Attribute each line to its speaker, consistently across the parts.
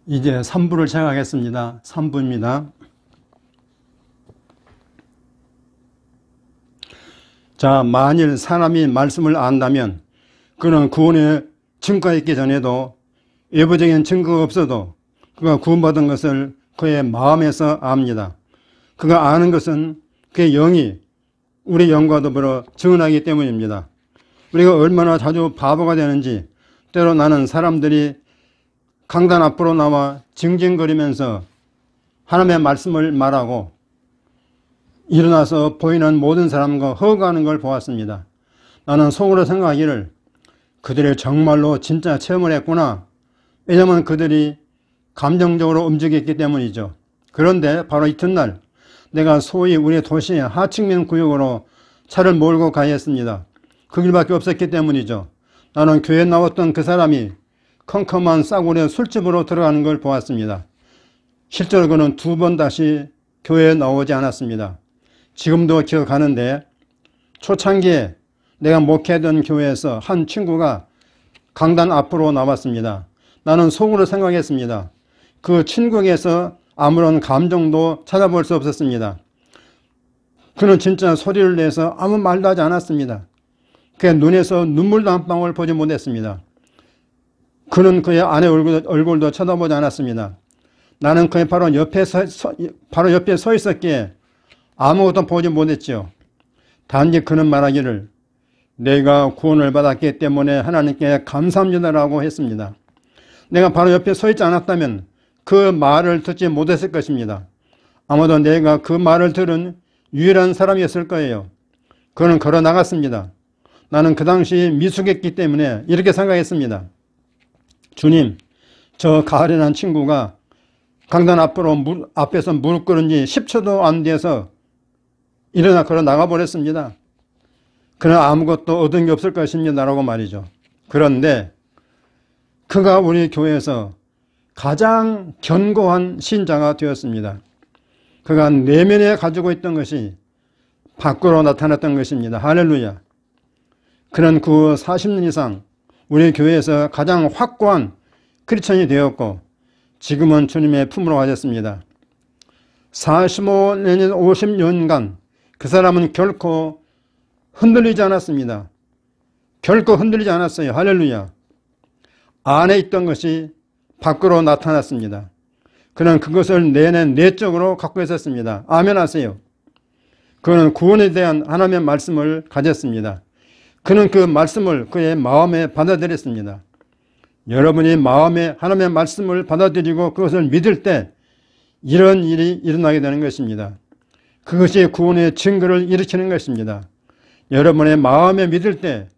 Speaker 1: 이제 3부를 시작하겠습니다. 3부입니다. 자, 만일 사람이 말씀을 안다면 그는 구원의 증거가 있기 전에도 외부적인 증거가 없어도 그가 구원받은 것을 그의 마음에서 압니다. 그가 아는 것은 그의 영이 우리 영과 더불어 증언하기 때문입니다. 우리가 얼마나 자주 바보가 되는지 때로 나는 사람들이 강단 앞으로 나와 징징거리면서 하나님의 말씀을 말하고 일어나서 보이는 모든 사람과 허가하는 걸 보았습니다. 나는 속으로 생각하기를 그들이 정말로 진짜 체험을 했구나. 왜냐하면 그들이 감정적으로 움직였기 때문이죠. 그런데 바로 이튿날 내가 소위 우리 도시의 하층면 구역으로 차를 몰고 가야 했습니다. 그 길밖에 없었기 때문이죠. 나는 교회에 나왔던 그 사람이 컴컴한 싸구려 술집으로 들어가는 걸 보았습니다. 실제로 그는 2번 다시 교회에 나오지 않았습니다. 지금도 기억하는데 초창기에 내가 목회하던 교회에서 한 친구가 강단 앞으로 나왔습니다. 나는 속으로 생각했습니다. 그 친구에게서 아무런 감정도 찾아볼 수 없었습니다. 그는 진짜 소리를 내서 아무 말도 하지 않았습니다. 그의 눈에서 눈물도 한 방울 보지 못했습니다. 그는 그의 아내 얼굴도 쳐다보지 않았습니다. 나는 그의 바로 옆에 서 있었기에 아무것도 보지 못했죠. 단지 그는 말하기를 내가 구원을 받았기 때문에 하나님께 감사합니다라고 했습니다. 내가 바로 옆에 서 있지 않았다면 그 말을 듣지 못했을 것입니다. 아마도 내가 그 말을 들은 유일한 사람이었을 거예요. 그는 걸어 나갔습니다. 나는 그 당시 미숙했기 때문에 이렇게 생각했습니다. 주님, 저 가을이라는 친구가 강단 앞에서 무릎 꿇은 지 10초도 안 돼서 일어나 걸어 나가버렸습니다. 그는 아무것도 얻은 게 없을 것입니다. 라고 말이죠. 그런데 그가 우리 교회에서 가장 견고한 신자가 되었습니다. 그가 내면에 가지고 있던 것이 밖으로 나타났던 것입니다. 할렐루야. 그는 그 40년 이상 우리 교회에서 가장 확고한 크리스천이 되었고 지금은 주님의 품으로 가졌습니다. 45년, 50년간 그 사람은 결코 흔들리지 않았습니다. 결코 흔들리지 않았어요. 할렐루야. 안에 있던 것이 밖으로 나타났습니다. 그는 그것을 내적으로 갖고 있었습니다. 아멘 하세요. 그는 구원에 대한 하나님의 말씀을 가졌습니다. 그는 그 말씀을 그의 마음에 받아들였습니다. 여러분이 마음에 하나님의 말씀을 받아들이고 그것을 믿을 때 이런 일이 일어나게 되는 것입니다. 그것이 구원의 증거를 일으키는 것입니다. 여러분의 마음에 믿을 때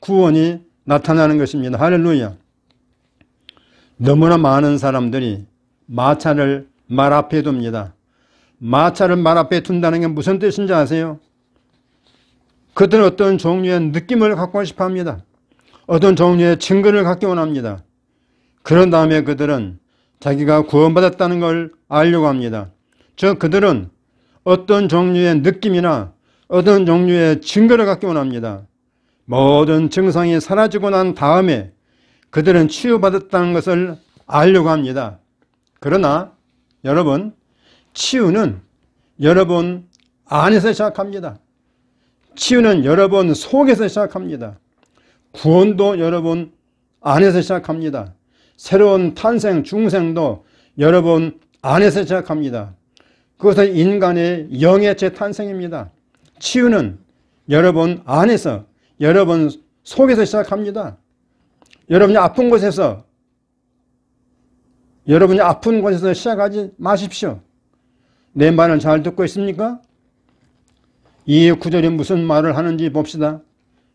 Speaker 1: 구원이 나타나는 것입니다. 할렐루야. 너무나 많은 사람들이 마차를 말 앞에 둡니다. 마차를 말 앞에 둔다는 게 무슨 뜻인지 아세요? 그들은 어떤 종류의 느낌을 갖고 싶어 합니다. 어떤 종류의 증거를 갖기 원합니다. 그런 다음에 그들은 자기가 구원받았다는 걸 알려고 합니다. 즉 그들은 어떤 종류의 느낌이나 어떤 종류의 증거를 갖기 원합니다. 모든 증상이 사라지고 난 다음에 그들은 치유받았다는 것을 알려고 합니다. 그러나 여러분, 치유는 여러분 안에서 시작합니다. 치유는 여러분 속에서 시작합니다. 구원도 여러분 안에서 시작합니다. 새로운 탄생, 중생도 여러분 안에서 시작합니다. 그것은 인간의 영의 재탄생입니다. 치유는 여러분 안에서, 여러분 속에서 시작합니다. 여러분이 아픈 곳에서 시작하지 마십시오. 내 말을 잘 듣고 있습니까? 이 구절이 무슨 말을 하는지 봅시다.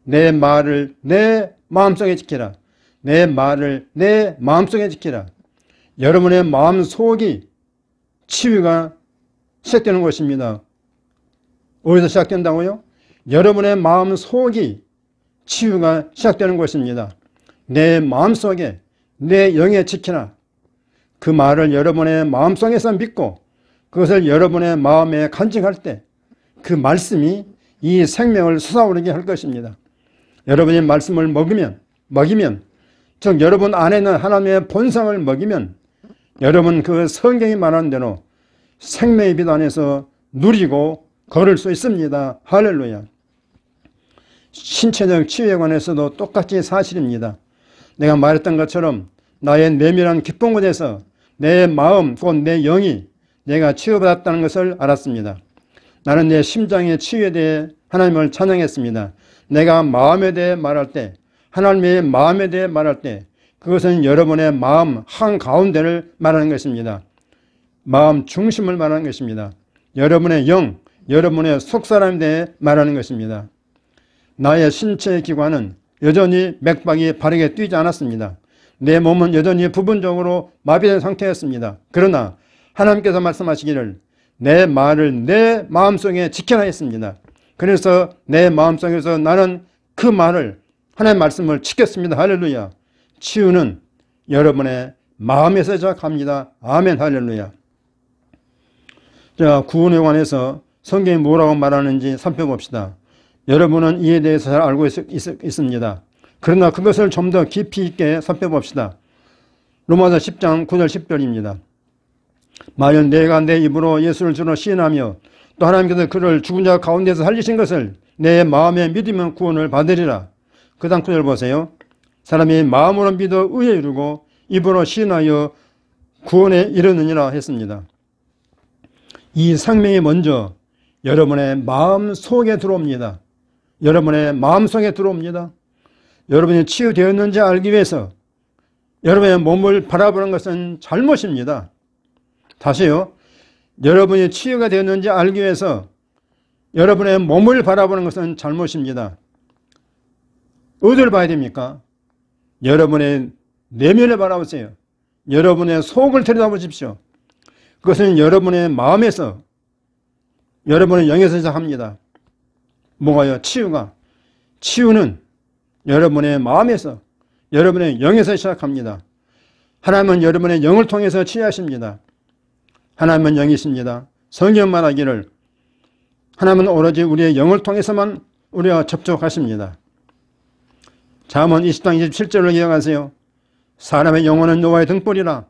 Speaker 1: 내 말을 내 마음속에 지키라. 내 말을 내 마음속에 지키라. 여러분의 마음속이 치유가 시작되는 것입니다. 어디서 시작된다고요? 여러분의 마음속이 치유가 시작되는 것입니다. 내 마음속에 내 영에 지키라. 그 말을 여러분의 마음속에서 믿고 그것을 여러분의 마음에 간직할 때 그 말씀이 이 생명을 솟아오르게 할 것입니다. 여러분이 말씀을 먹이면 즉 여러분 안에 있는 하나님의 본성을 먹이면 여러분 그 성경이 말하는 대로 생명의 빛 안에서 누리고 걸을 수 있습니다. 할렐루야. 신체적 치유에 관해서도 똑같이 사실입니다. 내가 말했던 것처럼 나의 내면한 기쁜 곳에서 내 마음 곧 내 영이 내가 치유받았다는 것을 알았습니다. 나는 내 심장의 치유에 대해 하나님을 찬양했습니다. 내가 마음에 대해 말할 때, 하나님의 마음에 대해 말할 때 그것은 여러분의 마음 한가운데를 말하는 것입니다. 마음 중심을 말하는 것입니다. 여러분의 영, 여러분의 속사람에 대해 말하는 것입니다. 나의 신체 기관은 여전히 맥박이 바르게 뛰지 않았습니다. 내 몸은 여전히 부분적으로 마비된 상태였습니다. 그러나 하나님께서 말씀하시기를 내 말을 내 마음속에 지켜라 했습니다. 그래서 내 마음속에서 나는 그 말을 하나님의 말씀을 지켰습니다. 할렐루야. 치유는 여러분의 마음에서 시작합니다. 아멘. 할렐루야. 자, 구원에 관해서 성경이 뭐라고 말하는지 살펴봅시다. 여러분은 이에 대해서 잘 알고 있습니다. 그러나 그것을 좀 더 깊이 있게 살펴봅시다. 로마서 10장 9절 10절입니다. 만일 내가 내 입으로 예수를 주로 시인하며 또 하나님께서 그를 죽은 자 가운데서 살리신 것을 내 마음에 믿으면 구원을 받으리라. 그 다음 9절 보세요. 사람이 마음으로 믿어 의에 이르고 입으로 시인하여 구원에 이르느니라 했습니다. 이 생명이 먼저 여러분의 마음 속에 들어옵니다. 여러분의 마음 속에 들어옵니다. 여러분이 치유되었는지 알기 위해서 여러분의 몸을 바라보는 것은 잘못입니다. 다시요. 여러분이 치유가 되었는지 알기 위해서 여러분의 몸을 바라보는 것은 잘못입니다. 어디를 봐야 됩니까? 여러분의 내면을 바라보세요. 여러분의 속을 들여다보십시오. 그것은 여러분의 마음에서, 여러분의 영에서 시작합니다. 뭐가요? 치유가. 치유는 여러분의 마음에서, 여러분의 영에서 시작합니다. 하나님은 여러분의 영을 통해서 치유하십니다. 하나님은 영이십니다. 성경 말하기를 하나님은 오로지 우리의 영을 통해서만 우리와 접촉하십니다. 잠언 20장 27절을 기억하세요. 사람의 영혼은 여호와의 등불이라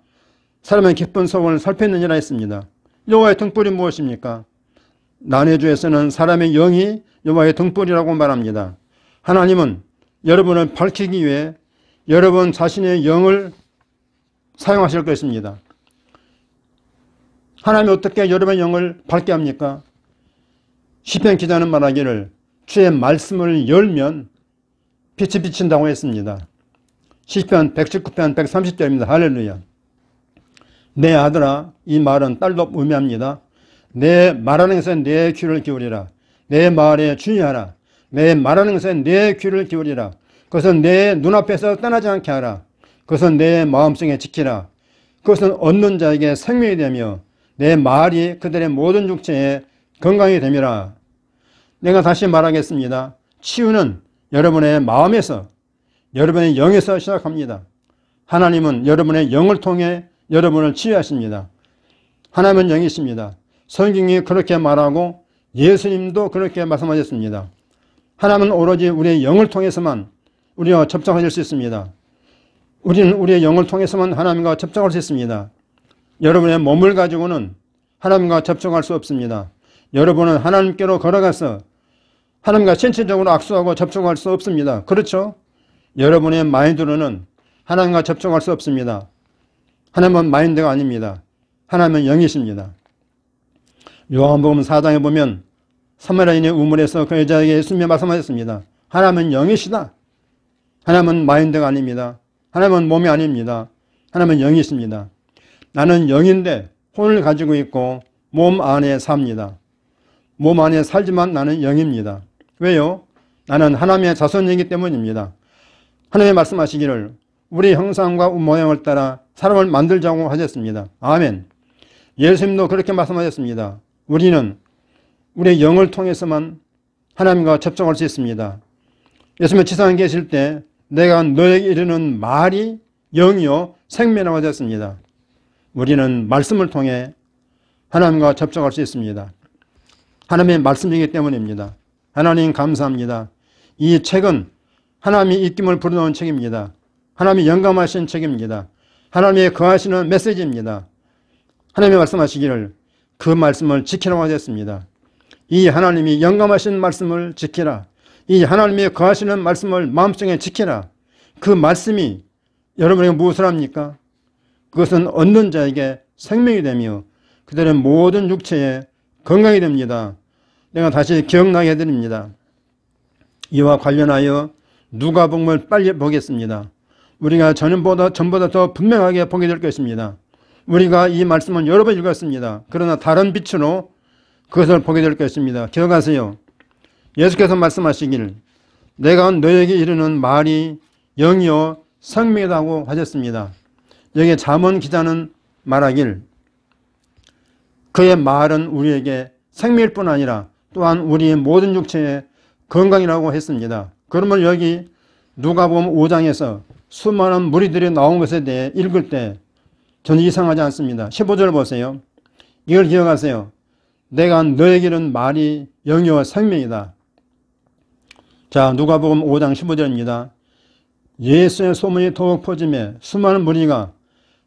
Speaker 1: 사람의 깊은 속을 살폈느니라 했습니다. 여호와의 등불이 무엇입니까? 난해주에서는 사람의 영이 여호와의 등불이라고 말합니다. 하나님은 여러분을 밝히기 위해 여러분 자신의 영을 사용하실 것입니다. 하나님이 어떻게 여러분의 영을 밝게 합니까? 시편 기자는 말하기를 주의 말씀을 열면 빛이 비친다고 했습니다. 시편 119편 130절입니다. 할렐루야. 내 아들아, 이 말은 딸로 의미합니다. 내 말하는 것에 내 귀를 기울이라. 내 말에 주의하라. 내 말하는 것에 내 귀를 기울이라. 그것은 내 눈앞에서 떠나지 않게 하라. 그것은 내 마음속에 지키라. 그것은 얻는 자에게 생명이 되며 내 말이 그들의 모든 육체에 건강이 됨이라. 내가 다시 말하겠습니다. 치유는 여러분의 마음에서, 여러분의 영에서 시작합니다. 하나님은 여러분의 영을 통해 여러분을 치유하십니다. 하나님은 영이십니다. 성경이 그렇게 말하고 예수님도 그렇게 말씀하셨습니다. 하나님은 오로지 우리의 영을 통해서만 우리와 접촉하실 수 있습니다. 우리는 우리의 영을 통해서만 하나님과 접촉할 수 있습니다. 여러분의 몸을 가지고는 하나님과 접촉할 수 없습니다. 여러분은 하나님께로 걸어가서 하나님과 신체적으로 악수하고 접촉할 수 없습니다. 그렇죠? 여러분의 마인드로는 하나님과 접촉할 수 없습니다. 하나님은 마인드가 아닙니다. 하나님은 영이십니다. 요한복음 4장에 보면 사마리아인의 우물에서 그 여자에게 예수님이 말씀하셨습니다. 하나님은 영이시다. 하나님은 마인드가 아닙니다. 하나님은 몸이 아닙니다. 하나님은 영이십니다. 나는 영인데 혼을 가지고 있고 몸 안에 삽니다. 몸 안에 살지만 나는 영입니다. 왜요? 나는 하나님의 자손이기 때문입니다. 하나님이 말씀하시기를 우리 형상과 모양을 따라 사람을 만들자고 하셨습니다. 아멘. 예수님도 그렇게 말씀하셨습니다. 우리는 우리의 영을 통해서만 하나님과 접촉할 수 있습니다. 예수님이 지상에 계실 때 내가 너에게 이르는 말이 영이요 생명이라고 하셨습니다. 우리는 말씀을 통해 하나님과 접촉할 수 있습니다. 하나님의 말씀이기 때문입니다. 하나님 감사합니다. 이 책은 하나님이 입김을 불어넣은 책입니다. 하나님이 영감하신 책입니다. 하나님이 거하시는 메시지입니다. 하나님이 말씀하시기를 그 말씀을 지키라고 하셨습니다. 이 하나님이 영감하신 말씀을 지키라. 이 하나님이 거하시는 말씀을 마음속에 지키라. 그 말씀이 여러분에게 무엇을 합니까? 그것은 얻는 자에게 생명이 되며 그들의 모든 육체에 건강이 됩니다. 내가 다시 기억나게 해드립니다. 이와 관련하여 누가복음을 빨리 보겠습니다. 우리가 전보다 더 분명하게 보게 될 것입니다. 우리가 이 말씀은 여러 번 읽었습니다. 그러나 다른 빛으로 그것을 보게 될 것입니다. 기억하세요. 예수께서 말씀하시기를 내가 너에게 이르는 말이 영이요 생명이라고 하셨습니다. 여기 잠언 기자는 말하길 그의 말은 우리에게 생명일 뿐 아니라 또한 우리의 모든 육체의 건강이라고 했습니다. 그러면 여기 누가복음 5장에서 수많은 무리들이 나온 것에 대해 읽을 때 저는 이상하지 않습니다. 15절 보세요. 이걸 기억하세요. 내가 너에게 이른 말이 영이요 생명이다. 자, 누가복음 5장 15절입니다. 예수의 소문이 더욱 퍼지매 수많은 무리가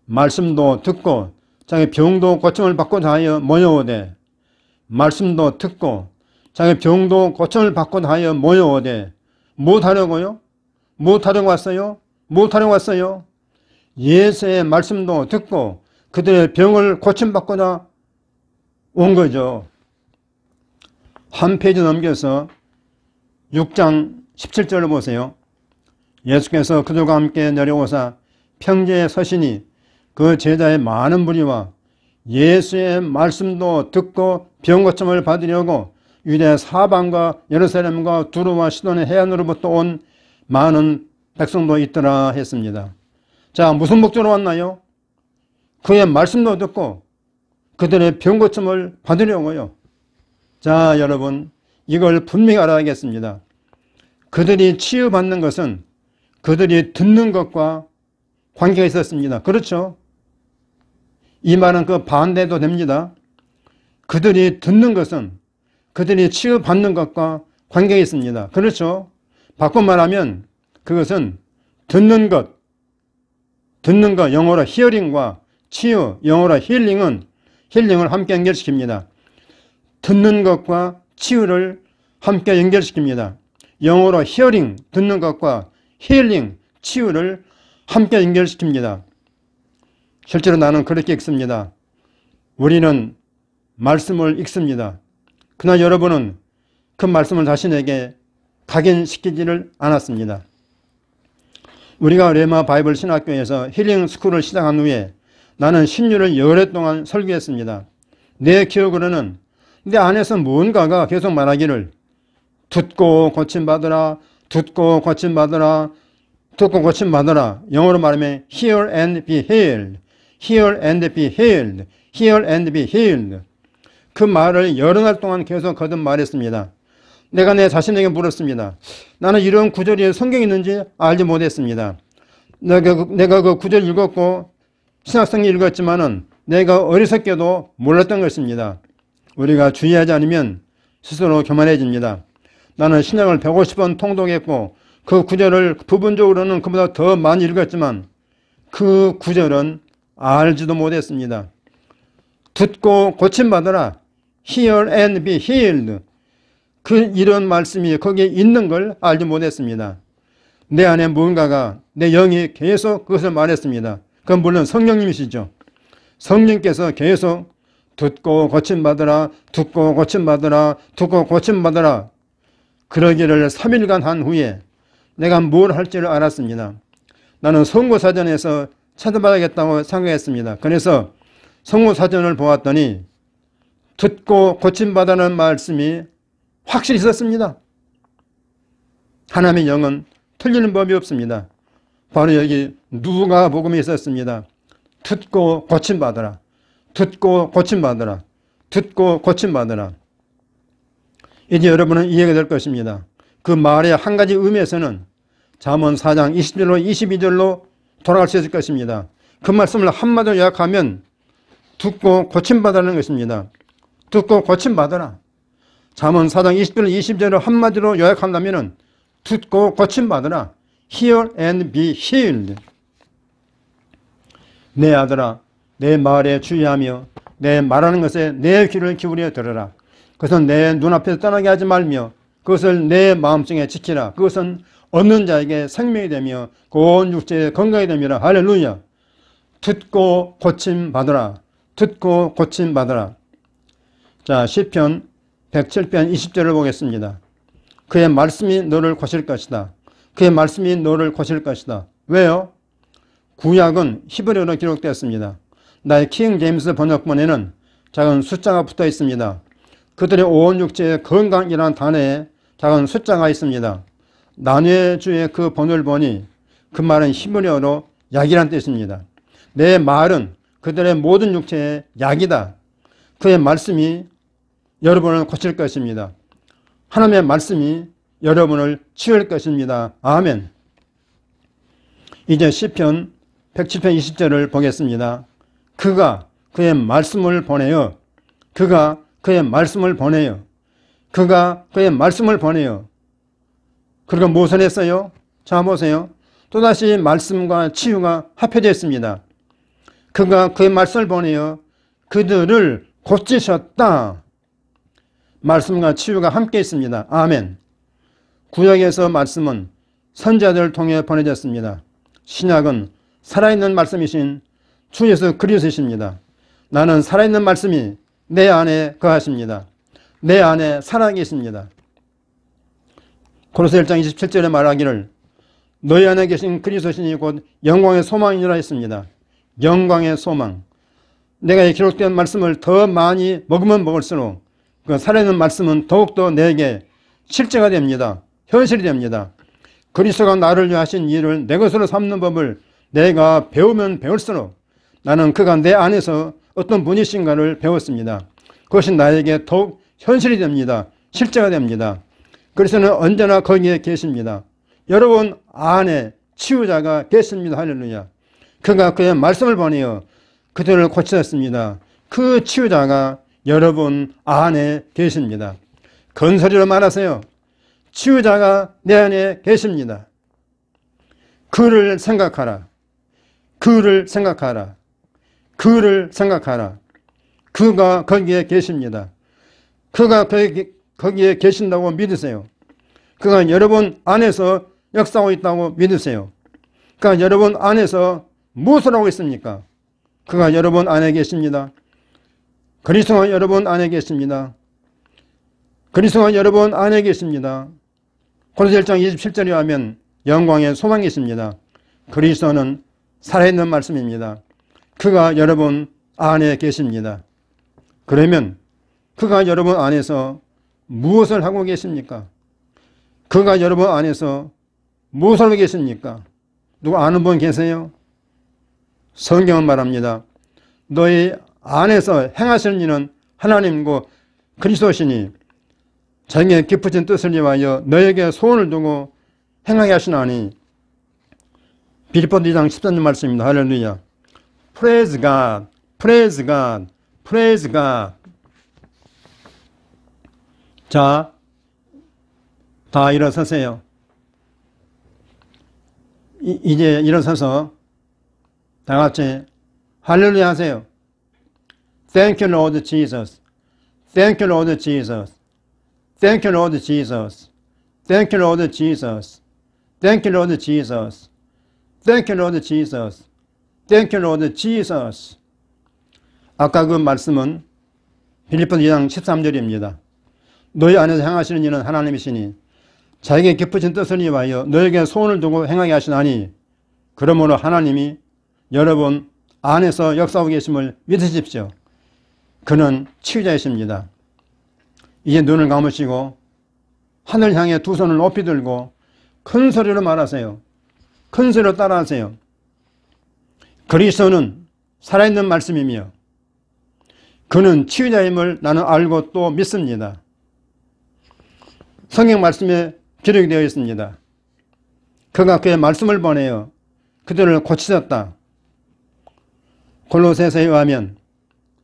Speaker 1: 말씀도 듣고 자기 병도 고침을 받고자 하여 모여오되 말씀도 듣고 자기 병도 고침을 받고자 하여 모여오되 무엇하려고요? 무엇하려고 왔어요? 무엇하려고 왔어요? 예수의 말씀도 듣고 그들의 병을 고침받고자 온 거죠. 한 페이지 넘겨서 6장 17절을 보세요. 예수께서 그들과 함께 내려오사 평지에 서시니 그 제자의 많은 무리와 예수의 말씀도 듣고 병고침을 받으려고 유대 사방과 예루살렘과 두루와 시돈의 해안으로부터 온 많은 백성도 있더라 했습니다. 자, 무슨 목적으로 왔나요? 그의 말씀도 듣고 그들의 병고침을 받으려고요. 자, 여러분, 이걸 분명히 알아야겠습니다. 그들이 치유받는 것은 그들이 듣는 것과 관계가 있었습니다. 그렇죠? 이 말은 그 반대도 됩니다. 그들이 듣는 것은 그들이 치유받는 것과 관계가 있습니다. 그렇죠? 바꿔 말하면 그것은 듣는 것, 영어로 히어링과 치유, 영어로 힐링을 함께 연결시킵니다. 듣는 것과 치유를 함께 연결시킵니다. 영어로 히어링, 듣는 것과 힐링, 치유를 함께 연결시킵니다. 실제로 나는 그렇게 읽습니다. 우리는 말씀을 읽습니다. 그러나 여러분은 그 말씀을 자신에게 각인시키지를 않았습니다. 우리가 레마 바이블 신학교에서 힐링 스쿨을 시작한 후에 나는 신유를 여러 동안 설교했습니다. 내 기억으로는 내 안에서 무언가가 계속 말하기를 듣고 고침받으라, 듣고 고침받으라, 듣고 고침받으라. 영어로 말하면 hear and be healed, hear and be healed, hear and be healed. 그 말을 여러 날 동안 계속 거듭 말했습니다. 내가 내 자신에게 물었습니다. 나는 이런 구절이 성경에 있는지 알지 못했습니다. 내가 그 구절 읽었고 신학성경 읽었지만은 내가 어리석게도 몰랐던 것입니다. 우리가 주의하지 않으면 스스로 교만해집니다. 나는 신약을 150번 통독했고 그 구절을 부분적으로는 그보다 더 많이 읽었지만 그 구절은 알지도 못했습니다. 듣고 고침받으라. Hear and be healed. 이런 말씀이 거기에 있는 걸 알지 못했습니다. 내 안에 무언가가, 내 영이 계속 그것을 말했습니다. 그건 물론 성령님이시죠. 성령께서 계속 듣고 고침받으라, 듣고 고침받으라, 듣고 고침받으라. 그러기를 3일간 한 후에 내가 뭘 할지를 알았습니다. 나는 선고사전에서 찾아봐야겠다고 생각했습니다. 그래서 선고사전을 보았더니 듣고 고침받으라는 말씀이 확실히 있었습니다. 하나님의 영은 틀리는 법이 없습니다. 바로 여기 누가복음에 있었습니다. 듣고 고침받으라, 듣고 고침받으라, 듣고 고침받으라. 이제 여러분은 이해가 될 것입니다. 그 말의 한 가지 의미에서는 잠언 4장 20절로 22절로 돌아갈 수 있을 것입니다. 그 말씀을 한마디로 요약하면 듣고 고침받으라는 것입니다. 듣고 고침받으라. 잠언 4장 20절 20절을 한마디로 요약한다면 듣고 고침받으라. Hear and be healed. 내 아들아, 내 말에 주의하며 내 말하는 것에 내 귀를 기울여 들으라. 그것은 내 눈앞에서 떠나게 하지 말며 그것을 내 마음속에 지키라. 그것은 얻는 자에게 생명이 되며 온 육체에 건강이 됨이라. 할렐루야. 듣고 고침받으라. 듣고 고침받으라. 자, 시편 107편 20절을 보겠습니다. 그의 말씀이 너를 고칠 것이다. 그의 말씀이 너를 고칠 것이다. 왜요? 구약은 히브리어로 기록되었습니다. 나의 킹 제임스 번역본에는 작은 숫자가 붙어 있습니다. 그들의 온 육체의 건강이라는 단어에 작은 숫자가 있습니다. 난회의 주의 그 번호를 보니 그 말은 히브리어로 약이란 뜻입니다. 내 말은 그들의 모든 육체의 약이다. 그의 말씀이 여러분을 고칠 것입니다. 하나님의 말씀이 여러분을 치유할 것입니다. 아멘. 이제 시편 107편 20절을 보겠습니다. 그가 그의 말씀을 보내요. 그가 그의 말씀을 보내요. 그가 그의 말씀을 보내요. 그리고 무엇을 했어요? 자, 보세요. 또다시 말씀과 치유가 합해되어 있습니다. 그가 그의 말씀을 보내요. 그들을 고치셨다. 말씀과 치유가 함께 있습니다. 아멘. 구약에서 말씀은 선지자들을 통해 보내졌습니다. 신약은 살아있는 말씀이신 주 예수 그리스도이십니다. 나는 살아있는 말씀이 내 안에 거하십니다. 내 안에 살아계십니다. 고린도서 1장 27절에 말하기를 너희 안에 계신 그리스도신이 곧 영광의 소망이라 했습니다. 영광의 소망. 내가 이 기록된 말씀을 더 많이 먹으면 먹을수록 그 살아있는 말씀은 더욱더 내게 실제가 됩니다. 현실이 됩니다. 그리스도가 나를 위해 하신 일을 내 것으로 삼는 법을 내가 배우면 배울수록 나는 그가 내 안에서 어떤 분이신가를 배웠습니다. 그것이 나에게 더욱 현실이 됩니다. 실제가 됩니다. 그리스도는 언제나 거기에 계십니다. 여러분 안에 치유자가 계십니다. 할렐루야. 그가 그의 말씀을 보내어 그들을 고치셨습니다. 그 치유자가 여러분 안에 계십니다. 건설이로 말하세요. 치유자가 내 안에 계십니다. 그를 생각하라. 그를 생각하라. 그를 생각하라. 그가 거기에 계십니다. 그가 거기에 계신다고 믿으세요. 그가 여러분 안에서 역사하고 있다고 믿으세요. 그가 여러분 안에서 무엇을 하고 있습니까? 그가 여러분 안에 계십니다. 그리스도가 여러분 안에 계십니다. 그리스도가 여러분 안에 계십니다. 고린도서 1장 27절에 하면 영광의 소망이십니다. 그리스도는 살아있는 말씀입니다. 그가 여러분 안에 계십니다. 그러면 그가 여러분 안에서 무엇을 하고 계십니까? 그가 여러분 안에서 무엇을 하고 계십니까? 누구 아는 분 계세요? 성경은 말합니다. 너희 안에서 행하시는 일은 하나님과 그리스도시니 자기의 깊으신 뜻을 위하여 너에게 소원을 두고 행하게 하시나니. 빌립보서 2장 13절 말씀입니다. 할렐루야. Praise God, praise God, praise God. 자, 다 일어서세요. 이제 일어서서 다 같이 할렐루야 하세요. Thank you, Lord Jesus. Thank you, Lord Jesus. Thank you, Lord Jesus. Thank you, Lord Jesus. Thank you, Lord Jesus. Thank you, Lord Jesus. Thank you, Lord Jesus. 아까 그 말씀은 빌립보서 2장 13절입니다. 너희 안에서 행하시는 일은 하나님이시니 자기의 깊으신 뜻을 위하여 너에게 소원을 두고 행하게 하시나니 그러므로 하나님이 여러분 안에서 역사하고 계심을 믿으십시오. 그는 치유자이십니다. 이제 눈을 감으시고 하늘 향해 두 손을 높이 들고 큰 소리로 말하세요. 큰 소리로 따라하세요. 그리스도는 살아있는 말씀이며 그는 치유자임을 나는 알고 또 믿습니다. 성경 말씀에 기록이 되어 있습니다. 그가 그의 말씀을 보내어 그들을 고치셨다. 골로새서에 의하면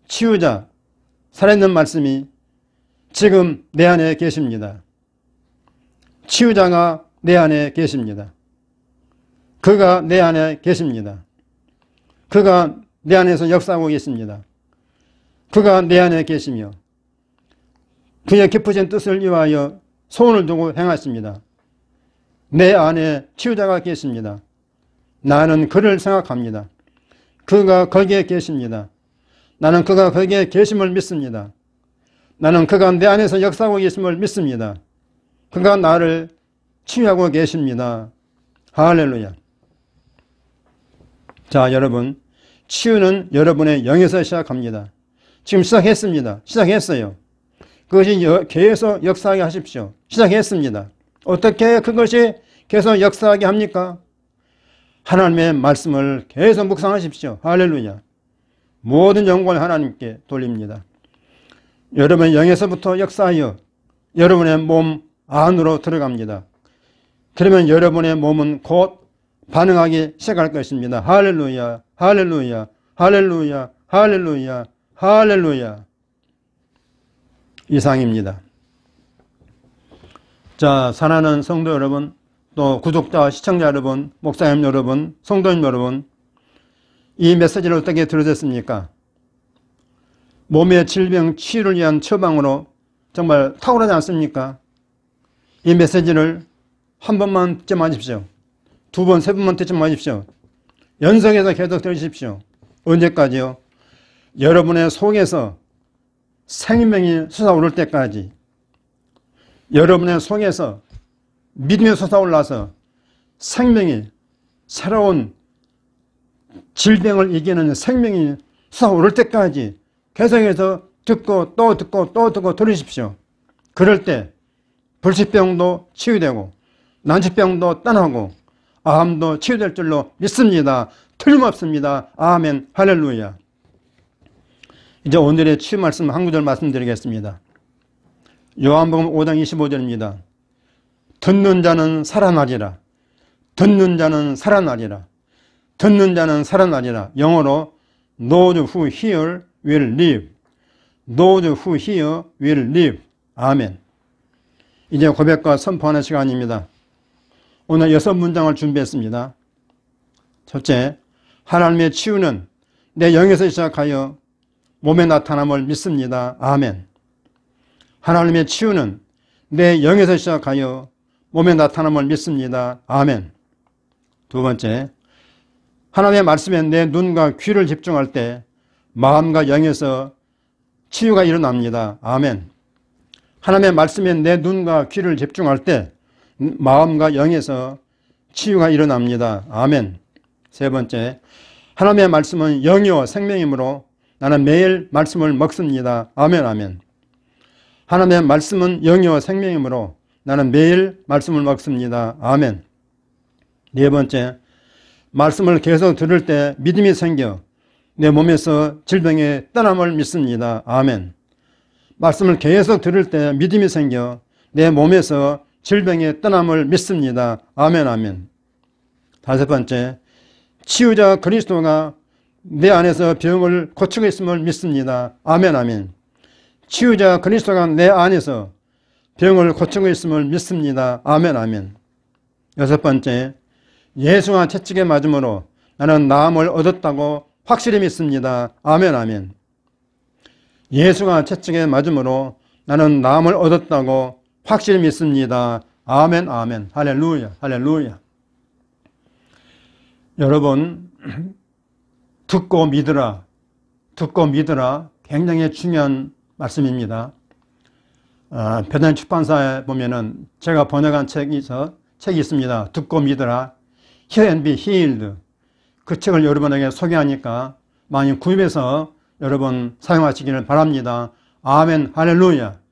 Speaker 1: 치유자, 살아있는 말씀이 지금 내 안에 계십니다. 치유자가 내 안에 계십니다. 그가 내 안에 계십니다. 그가 내 안에서 역사하고 계십니다. 그가 내 안에 계시며 그의 깊으신 뜻을 위하여 소원을 두고 행하십니다. 내 안에 치유자가 계십니다. 나는 그를 생각합니다. 그가 거기에 계십니다. 나는 그가 거기에 계심을 믿습니다. 나는 그가 내 안에서 역사하고 계심을 믿습니다. 그가 나를 치유하고 계십니다. 할렐루야. 자, 여러분, 치유는 여러분의 영에서 시작합니다. 지금 시작했습니다. 시작했어요. 그것이 계속 역사하게 하십시오. 시작했습니다. 어떻게 그것이 계속 역사하게 합니까? 하나님의 말씀을 계속 묵상하십시오. 할렐루야. 모든 영광을 하나님께 돌립니다. 여러분의 영에서부터 역사하여 여러분의 몸 안으로 들어갑니다. 그러면 여러분의 몸은 곧 반응하기 시작할 것입니다. 할렐루야, 할렐루야, 할렐루야, 할렐루야, 할렐루야. 이상입니다. 자, 사랑하는 성도 여러분, 또 구독자, 시청자 여러분, 목사님 여러분, 성도님 여러분, 이 메시지를 어떻게 들으셨습니까? 몸의 질병 치유를 위한 처방으로 정말 탁월하지 않습니까? 이 메시지를 한 번만 듣지 마십시오. 두 번, 세 번만 듣지 마십시오. 연속해서 계속 들으십시오. 언제까지요? 여러분의 속에서 생명이 솟아오를 때까지, 여러분의 속에서 믿음이 솟아올라서 생명이, 새로운 질병을 이기는 생명이 솟아오를 때까지 계속해서 듣고 또 듣고 또 듣고 들으십시오. 그럴 때 불치병도 치유되고 난치병도 떠나고 암도 치유될 줄로 믿습니다. 틀림없습니다. 아멘, 할렐루야. 이제 오늘의 치유 말씀 한 구절 말씀드리겠습니다. 요한복음 5장 25절입니다. 듣는 자는 살아나리라. 듣는 자는 살아나리라. 듣는 자는 살아나리라. 영어로 those who hear will live. those who hear will live. 아멘. 이제 고백과 선포하는 시간입니다. 오늘 6문장을 준비했습니다. 첫째, 하나님의 치유는 내 영에서 시작하여 몸에 나타남을 믿습니다. 아멘. 하나님의 치유는 내 영에서 시작하여 몸에 나타남을 믿습니다. 아멘. 두 번째, 하나님의 말씀에 내 눈과 귀를 집중할 때 마음과 영에서 치유가 일어납니다. 아멘. 하나님의 말씀에 내 눈과 귀를 집중할 때 마음과 영에서 치유가 일어납니다. 아멘. 세 번째, 하나님의 말씀은 영이요 생명이므로 나는 매일 말씀을 먹습니다. 아멘, 아멘. 하나님의 말씀은 영이요 생명이므로 나는 매일 말씀을 먹습니다. 아멘. 네 번째, 말씀을 계속 들을 때 믿음이 생겨 내 몸에서 질병의 떠남을 믿습니다. 아멘. 말씀을 계속 들을 때 믿음이 생겨 내 몸에서 질병의 떠남을 믿습니다. 아멘, 아멘. 다섯 번째, 치유자 그리스도가 내 안에서 병을 고치고 있음을 믿습니다. 아멘, 아멘. 치유자 그리스도가 내 안에서 병을 고치고 있음을 믿습니다. 아멘, 아멘. 여섯 번째, 예수가 채찍에 맞음으로 나는 나음을 얻었다고 확실히 믿습니다. 아멘, 아멘. 예수가 채찍에 맞음으로 나는 나음을 얻었다고 확실히 믿습니다. 아멘, 아멘. 할렐루야, 할렐루야. 여러분, 듣고 믿으라, 듣고 믿으라. 굉장히 중요한 말씀입니다. 베드레 출판사에 보면은 제가 번역한 책이 있습니다. 듣고 믿으라. Hear and be healed. 그 책을 여러분에게 소개하니까 많이 구입해서 여러분 사용하시기를 바랍니다. 아멘, 할렐루야.